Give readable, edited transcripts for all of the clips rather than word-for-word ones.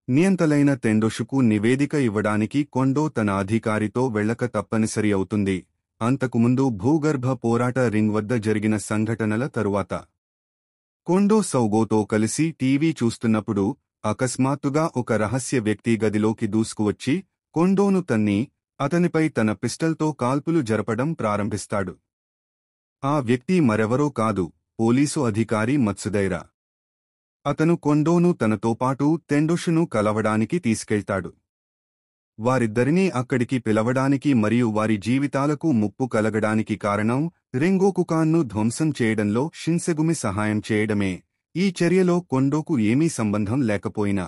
నియంతలైన తెండొషుకు నివేదిక ఇవ్వడానికి కొండో తన అధికారితో వెళ్ళక తప్పనిసరి అవుతుంది. అంతకుముందు భూగర్భ పోరాట రింగ్ వద్ద జరిగిన సంఘటనల తరువాత కొండో సౌగోతో కలిసి టీవీ చూస్తున్నప్పుడు అకస్మాత్తుగా ఒక రహస్య వ్యక్తి గదిలోకి దూసుకువచ్చి కొండోను తన్ని అతనిపై తన పిస్టల్తో కాల్పులు జరపడం ప్రారంభిస్తాడు. ఆ వ్యక్తి మరెవరో కాదు, పోలీసు అధికారి మత్సుదైరా. అతను కొండోను తనతోపాటు తెండొషును కలవడానికి తీసుకెళ్తాడు. వారిద్దరినీ అక్కడికి పిలవడానికి మరియు వారి జీవితాలకు ముప్పు కలగడానికి కారణం రెంగోకుకాన్ను ధ్వంసం చేయడంలో షిన్సెగుమి సహాయం చేయడమే. ఈ చర్యలో కొండోకు ఏమీ సంబంధం లేకపోయినా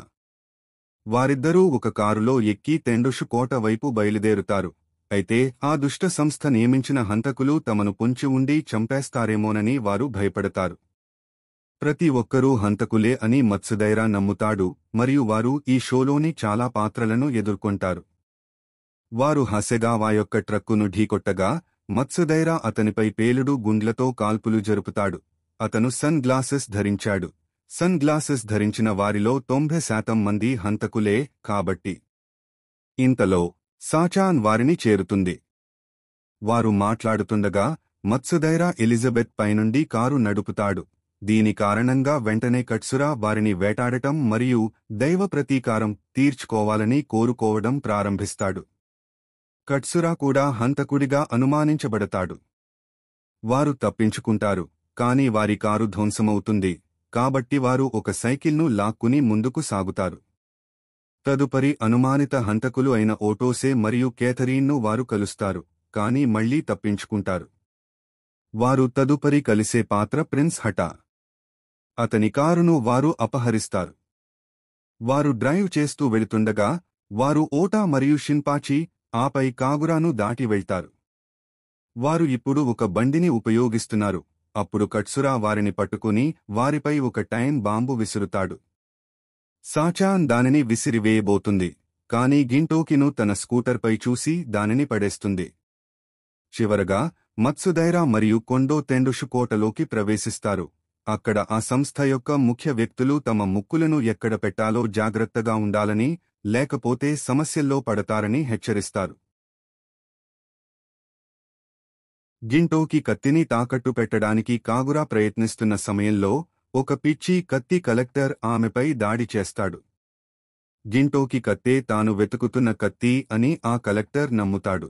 వారిద్దరూ ఒక కారులో ఎక్కి తెండొషు కోట వైపు బయలుదేరుతారు. అయితే ఆ దుష్ట సంస్థ నియమించిన హంతకులు తమను పొంచి ఉండి చంపేస్తారేమోనని వారు భయపడతారు. ప్రతి ఒక్కరూ హంతకులే అని మత్సుదైరా నమ్ముతాడు మరియు వారు ఈ షోలోని చాలా పాత్రలను ఎదుర్కొంటారు. వారు హసెగావా యొక్క ట్రక్కును ఢీకొట్టగా మత్సుదైరా అతనిపై పేలుడు గుండ్లతో కాల్పులు జరుపుతాడు. అతను సన్ గ్లాసెస్ ధరించాడు. సన్ గ్లాసెస్ ధరించిన వారిలో 90% మంది హంతకులే కాబట్టి. ఇంతలో సాచాన్ వారిని చేరుతుంది. వారు మాట్లాడుతుండగా మత్సుదైరా ఎలిజబెత్ పైనుండి కారు నడుపుతాడు. దీని కారణంగా వెంటనే కట్సురా వారిని వేటాడటం మరియు దైవ ప్రతీకారం తీర్చుకోవాలని కోరుకోవడం ప్రారంభిస్తాడు. కట్సురా కూడా హంతకుడిగా అనుమానించబడతాడు. వారు తప్పించుకుంటారు, కాని వారి కారు ధ్వంసమవుతుంది. కాబట్టి వారు ఒక సైకిల్ను లాక్కుని ముందుకు సాగుతారు. తదుపరి అనుమానిత హంతకులు అయిన ఓటోసే మరియు కేథరీన్ను వారు కలుస్తారు, కాని మళ్లీ తప్పించుకుంటారు. వారు తదుపరి కలిసే పాత్ర ప్రిన్స్ హటా. అతని కారును వారు అపహరిస్తారు. వారు డ్రైవ్ చేస్తూ వెళుతుండగా వారు ఓటా మరియు షిన్పాచి ఆపై కాగురాను దాటి వెళ్తారు. వారు ఇప్పుడు ఒక బండిని ఉపయోగిస్తున్నారు. అప్పుడు కట్సురా వారిని పట్టుకుని వారిపై ఒక టైం బాంబు విసురుతాడు. సాచాన్ దానిని విసిరివేయబోతుంది, కాని గింటోకిను తన స్కూటర్పై చూసి దానిని పడేస్తుంది. చివరగా మత్సుదైరా మరియు కొండో తెండొషు కోటలోకి ప్రవేశిస్తారు. అక్కడ ఆ సంస్థ యొక్క ముఖ్య వ్యక్తులు తమ ముక్కులను ఎక్కడ పెట్టాలో జాగ్రత్తగా ఉండాలని, లేకపోతే సమస్యల్లో పడతారని హెచ్చరిస్తారు. గింటోకి కత్తిని తాకట్టు పెట్టడానికి కాగురా ప్రయత్నిస్తున్న సమయంలో ఒక పిచ్చి కత్తి కలెక్టర్ ఆమెపై దాడి చేస్తాడు. గింటోకి కత్తే తాను వెతుకుతున్న కత్తి అని ఆ కలెక్టర్ నమ్ముతాడు.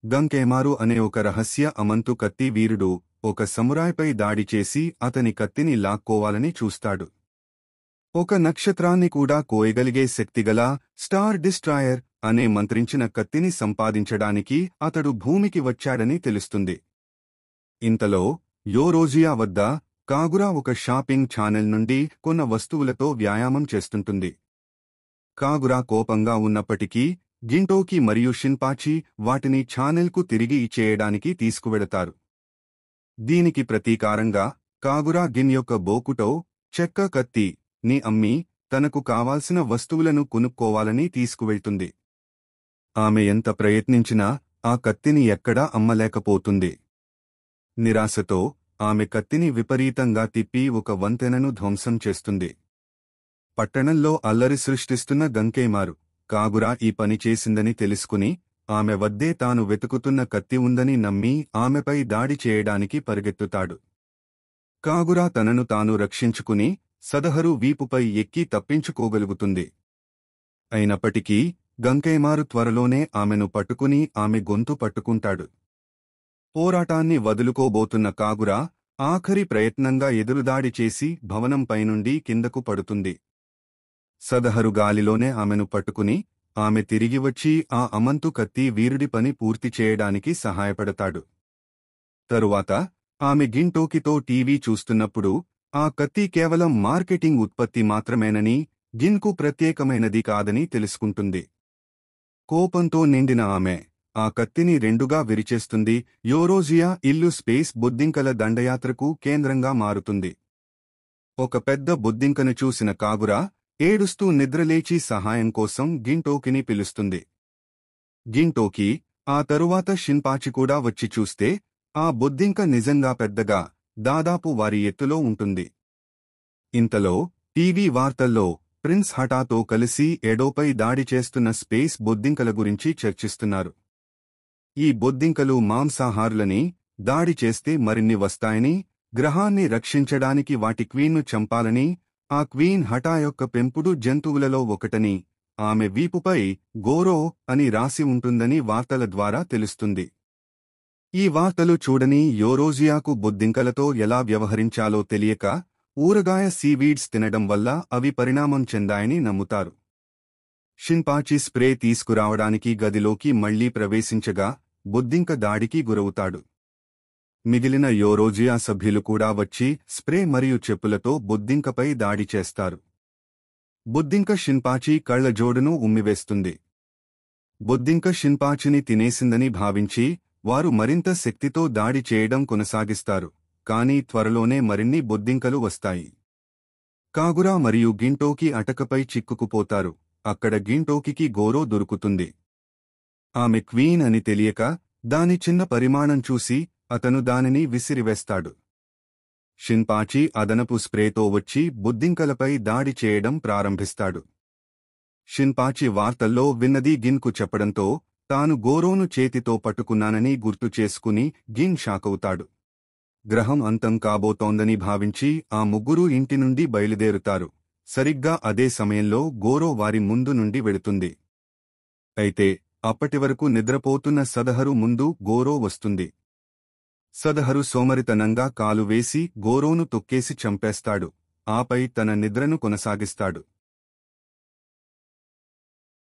గంకేమారు అనే ఒక రహస్య అమంతు కత్తి వీరుడు ఒక సమురాయ్పై దాడి చేసి అతని కత్తిని లాక్కోవాలని చూస్తాడు. ఒక నక్షత్రాన్ని కూడా కోయగలిగే శక్తిగల స్టార్ డిస్ట్రాయర్ అనే మంత్రించిన కత్తిని సంపాదించడానికి అతడు భూమికి వచ్చాడని తెలుస్తుంది. ఇంతలో యోరోజియా వద్ద కాగురా ఒక షాపింగ్ ఛానెల్ నుండి కొన్న వస్తువులతో వ్యాయామం చేస్తుంటుంది. కాగురా కోపంగా ఉన్నప్పటికీ గింటోకి మరియు షిన్పాచి వాటిని ఛానెల్కు తిరిగి ఇచ్చేయడానికి తీసుకువెడతారు. దీనికి ప్రతీకారంగా కాగురా గిన్ యొక్క బోకుటో చెక్క కత్తి ని అమ్మి తనకు కావాల్సిన వస్తువులను కొనుక్కోవాలని తీసుకువెళ్తుంది. ఆమె ఎంత ప్రయత్నించినా ఆ కత్తిని ఎక్కడా అమ్మలేకపోతుంది. నిరాశతో ఆమె కత్తిని విపరీతంగా తిప్పి ఒక వంతెనను ధ్వంసం చేస్తుంది. పట్టణంలో అల్లరి సృష్టిస్తున్న గంకేమారు కాగురా ఈ పని చేసిందని తెలుసుకుని ఆమె వద్దే తాను వెతుకుతున్న కత్తి ఉందని నమ్మి ఆమెపై దాడి చేయడానికి పరిగెత్తుతాడు. కాగురా తనను తాను రక్షించుకుని సదహరు వీపుపై ఎక్కి తప్పించుకోగలుగుతుంది. అయినప్పటికీ గంకేమారు త్వరలోనే ఆమెను పట్టుకుని ఆమె గొంతు పట్టుకుంటాడు. పోరాటాన్ని వదులుకోబోతున్న కాగురా ఆఖరి ప్రయత్నంగా ఎదురుదాడి చేసి భవనంపైనుండి కిందకు పడుతుంది. సదహరు గాలిలోనే ఆమెను పట్టుకుని ఆమె తిరిగి వచ్చి ఆ అమంతు కత్తి వీరుడి పని పూర్తి చేయడానికి సహాయపడతాడు. తరువాత ఆమె గింటోకితో టీవీ చూస్తున్నప్పుడు ఆ కత్తి కేవలం మార్కెటింగ్ ఉత్పత్తి మాత్రమేనని, గిన్కు ప్రత్యేకమైనది కాదని తెలుసుకుంటుంది. కోపంతో నిండిన ఆమె ఆ కత్తిని రెండుగా విరిచేస్తుంది. యోరోజియా ఇల్లు స్పేస్ బొద్దింకల దండయాత్రకు కేంద్రంగా మారుతుంది. ఒక పెద్ద బొద్దింకను చూసిన కాగురా ఏడుస్తూ నిద్రలేచి సహాయం కోసం గింటోకిని పిలుస్తుంది. గింటోకి ఆ తరువాత షిన్పాచి కూడా వచ్చి చూస్తే ఆ బొద్దింక నిజంగా పెద్దగా, దాదాపు వారి ఎత్తులో ఉంటుంది. ఇంతలో టీవీ వార్తల్లో ప్రిన్స్ హటాతో కలిసి ఎడోపై దాడి చేస్తున్న స్పేస్ బొద్దింకల గురించి చర్చిస్తున్నారు. ఈ బొద్దింకలు మాంసాహారులని, దాడి చేస్తే మరిన్ని వస్తాయని, గ్రహాన్ని రక్షించడానికి వాటి క్వీన్ను చంపాలని, ఆ క్వీన్ హఠా యొక్క పెంపుడు జంతువులలో ఒకటని, ఆమె వీపుపై గోరో అని రాసి ఉంటుందని వార్తల ద్వారా తెలుస్తుంది. ఈ వార్తలు చూడని యోరోజియాకు బొద్దింకలతో ఎలా వ్యవహరించాలో తెలియక ఊరగాయ సీవీడ్స్ తినడం వల్ల అవి పరిణామం చెందాయని నమ్ముతారు. షింపాంజీ స్ప్రే తీసుకురావడానికి గదిలోకి మళ్లీ ప్రవేశించగా బొద్దింక దాడికి గురవుతాడు. మిగిలిన యోరోజియా సభ్యులు కూడా వచ్చి స్ప్రే మరియు చెప్పులతో బొద్దింకపై దాడి చేస్తారు. బొద్దింక షింపాంజీ కళ్లజోడును ఉమ్మివేస్తుంది. బొద్దింక షింపాంజీని తినేసిందని భావించి వారు మరింత శక్తితో దాడి చేయడం కొనసాగిస్తారు. కానీ త్వరలోనే మరిన్ని బొద్దింకలు వస్తాయి. కాగురా మరియు గింటోకి అటకపై చిక్కుకుపోతారు. అక్కడ గింటోకికి గోరో దొరుకుతుంది. ఆమె క్వీన్ అని తెలియక దాని చిన్న పరిమాణం చూసి అతను దానిని విసిరివేస్తాడు. షింపాంజీ అదనపు స్ప్రేతో వచ్చి బొద్దింకలపై దాడి చేయడం ప్రారంభిస్తాడు. షింపాంజీ వార్తల్లో విన్నది గిన్కు చెప్పడంతో తాను గోరోను చేతితో పట్టుకున్నానని గుర్తు చేసుకుని గిన్ షాకవుతాడు. గ్రహం అంతం కాబోతోందని భావించి ఆ ముగ్గురూ ఇంటి నుండి బయలుదేరుతారు. సరిగ్గా అదే సమయంలో గోరో వారి ముందు నుండి వెళుతుంది. అయితే అప్పటివరకు నిద్రపోతున్న సదహరు ముందు గోరో వస్తుంది. సదహరు సోమరితనంగా కాలు వేసి గోరోను తొక్కేసి చంపేస్తాడు. ఆపై తన నిద్రను కొనసాగిస్తాడు.